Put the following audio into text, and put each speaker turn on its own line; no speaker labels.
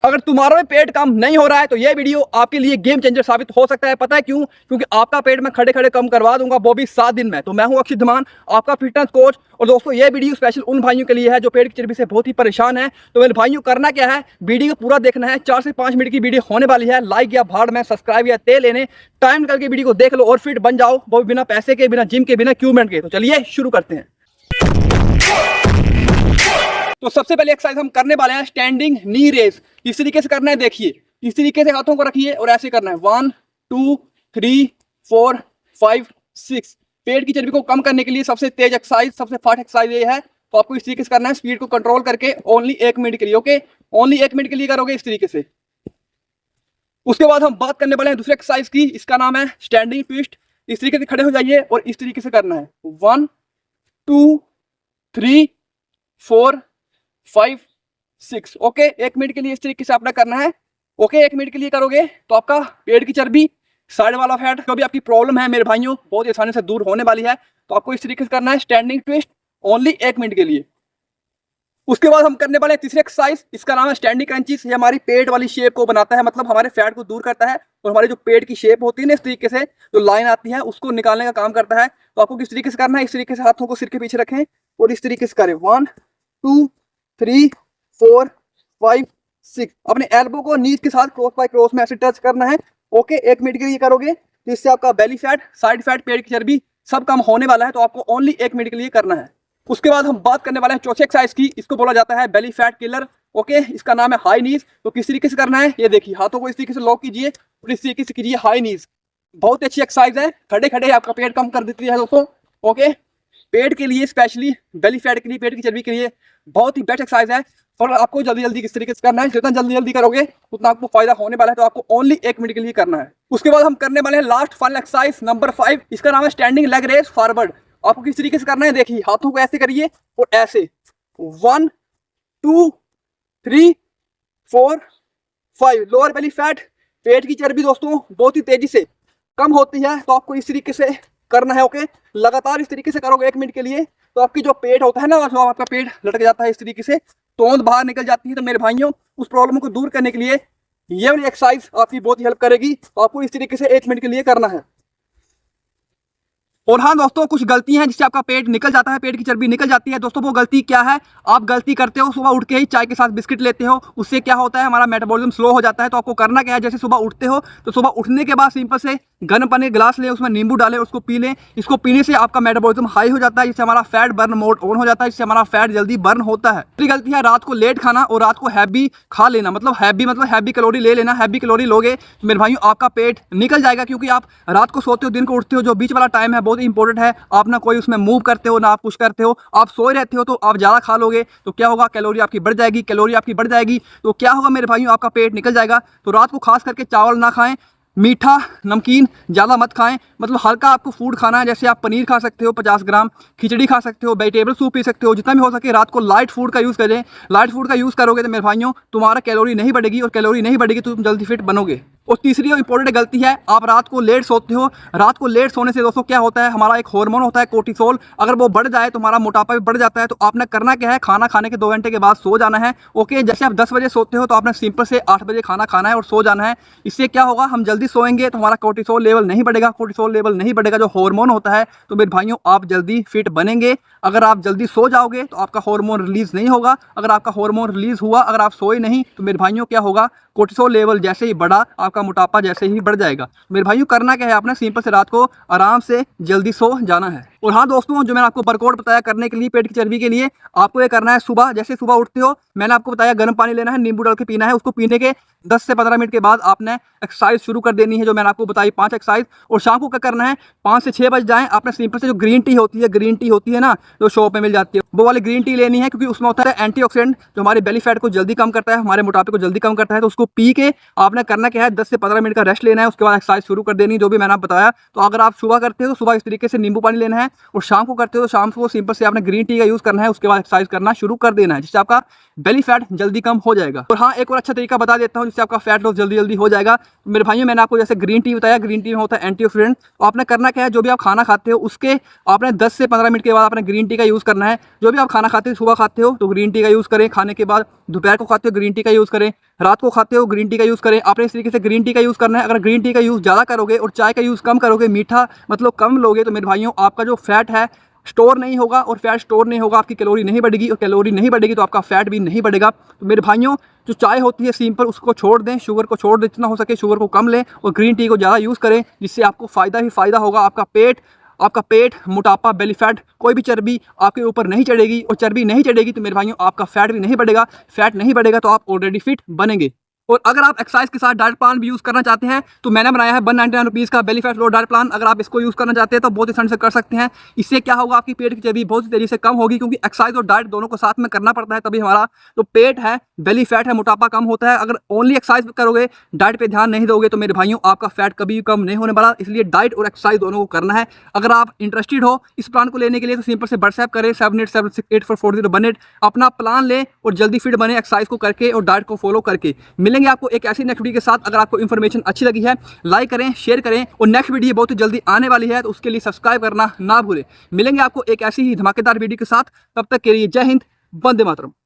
अगर तुम्हारा भी पेट कम नहीं हो रहा है तो ये वीडियो आपके लिए गेम चेंजर साबित हो सकता है। पता है क्यों? क्योंकि आपका पेट मैं खड़े खड़े कम करवा दूंगा, वो भी 7 दिन में। तो मैं हूं अक्षित धमान, आपका फिटनेस कोच। और दोस्तों ये वीडियो स्पेशल उन भाइयों के लिए है जो पेट की चर्बी से बहुत ही परेशान है। तो मेरे भाइयों करना क्या है, वीडियो पूरा देखना है। 4 से 5 मिनट की वीडियो होने वाली है। लाइक या भाड़ में, सब्सक्राइब या तेल लेने, टाइम निकल के वीडियो को देख लो और फिट बन जाओ, वो भी बिना पैसे के, बिना जिम के, बिना इक्विपमेंट के। तो चलिए शुरू करते हैं। तो सबसे पहले एक्सरसाइज हम करने वाले हैं स्टैंडिंग नी रेज। इस तरीके से करना है, देखिए इस तरीके से हाथों को रखिए और ऐसे करना है 1 2 3 4 5 6। पेट की चर्बी को कम करने के लिए सबसे तेज एक्सरसाइज, सबसे फास्ट एक्सरसाइज ये है। तो आपको इस तरीके से करना है, स्पीड को कंट्रोल करके ओनली 1 मिनट के लिए। ओके, ओनली 1 मिनट के लिए करोगे इस तरीके से। उसके बाद हम बात करने वाले हैं दूसरे एक्सरसाइज की, इसका नाम है स्टैंडिंग ट्विस्ट। इस तरीके से खड़े हो जाइए और इस तरीके से करना है 1 2 3 4 5 6। ओके, 1 मिनट के लिए इस तरीके से आपने करना है। ओके, 1 मिनट के लिए करोगे तो आपका पेट की चर्बी, साइड वाला फैट, जो भी आपकी प्रॉब्लम है मेरे भाइयों, बहुत आसानी से दूर होने वाली है। तो आपको इस तरीके से करना है स्टैंडिंग ट्विस्ट ओनली 1 मिनट के लिए। उसके बाद हम करने वाले हैं तीसरे एक्सरसाइज, इसका नाम है स्टैंडिंग क्रंचीज। ये हमारी पेट वाली शेप को बनाता है, मतलब हमारे फैट को दूर करता है और हमारी जो पेट की शेप होती है ना, इस तरीके से जो लाइन आती है उसको निकालने का काम करता है। तो आपको किस तरीके से करना है, इस तरीके से हाथों को सिर के पीछे रखें और इस तरीके से करें 1 2 3 4 5 6। अपने एल्बो को नीज के साथ क्रॉस बाय क्रॉस में ऐसे टच करना है। ओके, 1 मिनट के लिए करोगे तो इससे आपका बेली फैट, साइड फैट, पेट की चर्बी सब कम होने वाला है। तो आपको ओनली 1 मिनट के लिए करना है। उसके बाद हम बात करने वाले हैं चौथे एक्सरसाइज की, इसको बोला जाता है बेली फैट किलर। ओके, इसका नाम है हाई नीज। तो किस तरीके से करना है, ये देखिए हाथों को इस तरीके से लॉक कीजिए और इस तरीके से कीजिए हाई नीज। बहुत अच्छी एक्सरसाइज है, खड़े खड़े आपका पेट कम कर देती है दोस्तों। ओके, पेट के लिए, स्पेशली बेली फैट के लिए, पेट की चर्बी के लिए बहुत ही बेस्ट एक्सरसाइज है। और आपको जल्दी जल्दी किस तरीके से करना है, जितना जल्दी जल्दी करोगे उतना आपको फायदा होने वाला है। तो आपको ओनली 1 मिनट के लिए करना है। उसके बाद हम करने वाले हैं लास्ट फाइनल एक्सरसाइज नंबर 5, इसका नाम है स्टैंडिंग लेग रेस फॉरवर्ड। आपको किस तरीके से करना है, देखिए हाथों को ऐसे करिए और ऐसे 1 2 3 4 5। लोअर बेली फैट, पेट की चर्बी दोस्तों बहुत ही तेजी से कम होती है। तो आपको इस तरीके से करना है। ओके, लगातार इस तरीके से करोगे 1 मिनट के लिए तो आपकी जो पेट होता है ना, जो आपका पेट लटक जाता है इस तरीके से, तोंद बाहर निकल जाती है। तो मेरे भाइयों, उस प्रॉब्लम को दूर करने के लिए ये वाली एक्सरसाइज आपकी बहुत ही हेल्प करेगी। तो आपको इस तरीके से 1 मिनट के लिए करना है। और हाँ दोस्तों, कुछ गलती हैं जिससे आपका पेट निकल जाता है, पेट की चर्बी निकल जाती है। दोस्तों वो गलती क्या है, आप गलती करते हो सुबह उठ के ही चाय के साथ बिस्किट लेते हो। उससे क्या होता है, हमारा मेटाबॉलिज्म स्लो हो जाता है। तो आपको करना क्या है, जैसे सुबह उठते हो तो सुबह उठने के बाद सिंपल से गर्म पानी गिलास लें, उसमें नींबू डालें, उसको पी लें। इसको पीने से आपका मेटाबॉलिज्म हाई हो जाता है, जिससे हमारा फैट बर्न मोड ऑन हो जाता है, जिससे हमारा फैट जल्दी बर्न होता है। दूसरी गलती है रात को लेट खाना और रात को हैवी खा लेना, मतलब हैवी कैलोरी ले लेना। हैवी कैलोरी लोगे तो मेरे भाइयों आपका पेट निकल जाएगा, क्योंकि आप रात को सोते हो, दिन को उठते हो, जो बीच वाला टाइम है बहुत इंपॉर्टेंट है। आप ना कोई उसमें मूव करते हो, ना आप कुछ करते हो, आप सोए रहते हो। तो आप ज़्यादा खा लोगे तो क्या होगा, कैलोरी आपकी बढ़ जाएगी। कैलोरी आपकी बढ़ जाएगी तो क्या होगा मेरे भाइयों, आपका पेट निकल जाएगा। तो रात को खास करके चावल ना खाएं, मीठा नमकीन ज़्यादा मत खाएं, मतलब हल्का आपको फूड खाना है। जैसे आप पनीर खा सकते हो 50 ग्राम, खिचड़ी खा सकते हो, वेजिटेबल सूप पी सकते हो। जितना भी हो सके रात को लाइट फूड का यूज़ करें। लाइट फूड का यूज़ करोगे तो मेरे भाइयों तुम्हारा कैलोरी नहीं बढ़ेगी, और कैलोरी नहीं बढ़ेगी तो तुम जल्दी फिट बनोगे। और तीसरी और इंपॉर्टेंट गलती है, आप रात को लेट सोते हो। रात को लेट सोने से दोस्तों क्या होता है, हमारा एक हार्मोन होता है कोर्टिसोल, अगर वो बढ़ जाए तो हमारा मोटापा भी बढ़ जाता है। तो आपने करना क्या है, खाना खाने के 2 घंटे के बाद सो जाना है। ओके, जैसे आप 10 बजे सोते हो तो आपने सिंपल से 8 बजे खाना खाना है और सो जाना है। इससे क्या होगा, हम जल्दी सोएंगे तो हमारा कोर्टिसोल लेवल नहीं बढ़ेगा। कोर्टिसोल लेवल नहीं बढ़ेगा, जो हार्मोन होता है। तो मेरे भाइयों आप जल्दी फिट बनेंगे। अगर आप जल्दी सो जाओगे तो आपका हार्मोन रिलीज नहीं होगा। अगर आपका हार्मोन रिलीज हुआ, अगर आप सोए नहीं, तो मेरे भाइयों क्या होगा, कोर्टिसोल लेवल जैसे ही बढ़ा आपका मोटापा जैसे ही बढ़ जाएगा। मेरे भाइयों करना क्या है, आपने सिंपल से रात को आराम से जल्दी सो जाना है। और हाँ दोस्तों, जो मैंने आपको वर्कआउट बताया करने के लिए पेट की चर्बी के लिए, आपको ये करना है सुबह, जैसे सुबह उठते हो मैंने आपको बताया गर्म पानी लेना है, नींबू डाल के पीना है। उसको पीने के 10 से 15 मिनट के बाद आपने एक्सरसाइज शुरू कर देनी है, जो मैंने आपको बताई 5 एक्सरसाइज। और शाम को क्या करना है, 5 से 6 बज जाए, आपने सिंपल से जो ग्रीन टी होती है ना, जो शॉप में मिल जाती है, वो वाली ग्रीन टी लेनी है। क्योंकि उसमें होता है एंटीऑक्सीडेंट, जो हमारे बेली फैट को जल्दी कम करता है, हमारे मोटापे को जल्दी कम करता है। तो उसको पी के आपने करना क्या है, 10 से 15 मिनट का रेस्ट लेना है। उसके बाद एक्सरसाइज शुरू कर देनी, जो भी मैंने आपको बताया। तो अगर आप सुबह करते हो तो सुबह इस तरीके से नींबू पानी लेना है, और शाम को करते हो तो शाम को सिंपल से आपने ग्रीन टी का यूज़ करना है। उसके बाद एक्सरसाइज करना शुरू कर देना है, जिससे आपका बेली फैट जल्दी कम हो जाएगा। और हाँ, एक और अच्छा तरीका बता देता हूँ जिससे आपका फैट लॉस जल्दी जल्दी हो जाएगा। तो मेरे भाइयों, मैंने आपको जैसे ग्रीन टी बताया, ग्रीन टी में होता है एंटीऑक्सीडेंट। तो आपने करना क्या है, जो भी आप खाना खाते हो उसके आपने 10 से 15 मिनट के बाद आपने ग्रीन टी का यूज़ करना है। जो भी आप खाना खाते हो, सुबह खाते हो तो ग्रीन टी का यूज़ करें, खाने के बाद दोपहर को खाते हो ग्रीन टी का यूज़ करें, रात को खाते हो ग्रीन टी का यूज़ करें। आपने इस तरीके से ग्रीन टी का यूज़ करना है। अगर ग्रीन टी का यूज़ ज़्यादा करोगे और चाय का यूज़ कम करोगे, मीठा मतलब कम लोगे, तो मेरे भाइयों आपका जो फैट है स्टोर नहीं होगा, और फैट स्टोर नहीं होगा, आपकी कैलोरी नहीं बढ़ेगी, और कैलोरी नहीं बढ़ेगी तो आपका फैट भी नहीं बढ़ेगा। तो मेरे भाइयों जो चाय होती है सिंपल, उसको छोड़ दें, शुगर को छोड़ दें, जितना हो सके शुगर को कम लें, और ग्रीन टी को ज़्यादा यूज़ करें, जिससे आपको फ़ायदा ही फ़ायदा होगा। आपका पेट, मोटापा, बेली फैट, कोई भी चर्बी आपके ऊपर नहीं चढ़ेगी, और चर्बी नहीं चढ़ेगी तो मेरे भाइयों आपका फैट भी नहीं बढ़ेगा। फैट नहीं बढ़ेगा तो आप ऑलरेडी फिट बनेंगे। और अगर आप एक्सरसाइज के साथ डाइट प्लान भी यूज़ करना चाहते हैं तो मैंने बनाया है 199 रुपीज़ का belly fat floor diet plan. अगर आप इसको यूज़ करना चाहते हैं तो बहुत आसानी से कर सकते हैं। इससे क्या होगा, आपकी पेट की चर्बी बहुत ही तेज़ी से कम होगी, क्योंकि एक्सरसाइज और डाइट दोनों को साथ में करना पड़ता है, तभी हमारा जो पेट है, बेली फैट है, मोटापा कम होता है। अगर ओनली एक्सरसाइज करोगे, डाइट पे ध्यान नहीं दोगे, तो मेरे भाइयों आपका फैट कभी भी कम नहीं होने वाला। इसलिए डाइट और एक्सरसाइज दोनों को करना है। अगर आप इंटरेस्टेड हो इस प्लान को लेने के लिए तो सिंपल से व्हाट्सएप करें 7876844018। अपना प्लान लें और जल्दी फिट बने एक्सरसाइज को करके और डाइट को फॉलो करके। मिलेंगे आपको एक ऐसी नेक्स्ट वीडियो के साथ। अगर आपको इन्फॉर्मेशन अच्छी लगी है लाइक करें, शेयर करें, और नेक्स्ट वीडियो बहुत ही जल्दी आने वाली है, तो उसके लिए सब्सक्राइब करना ना भूलें। मिलेंगे आपको एक ऐसी ही धमाकेदार वीडियो के साथ। तब तक के लिए जय हिंद, वंदे मातरम।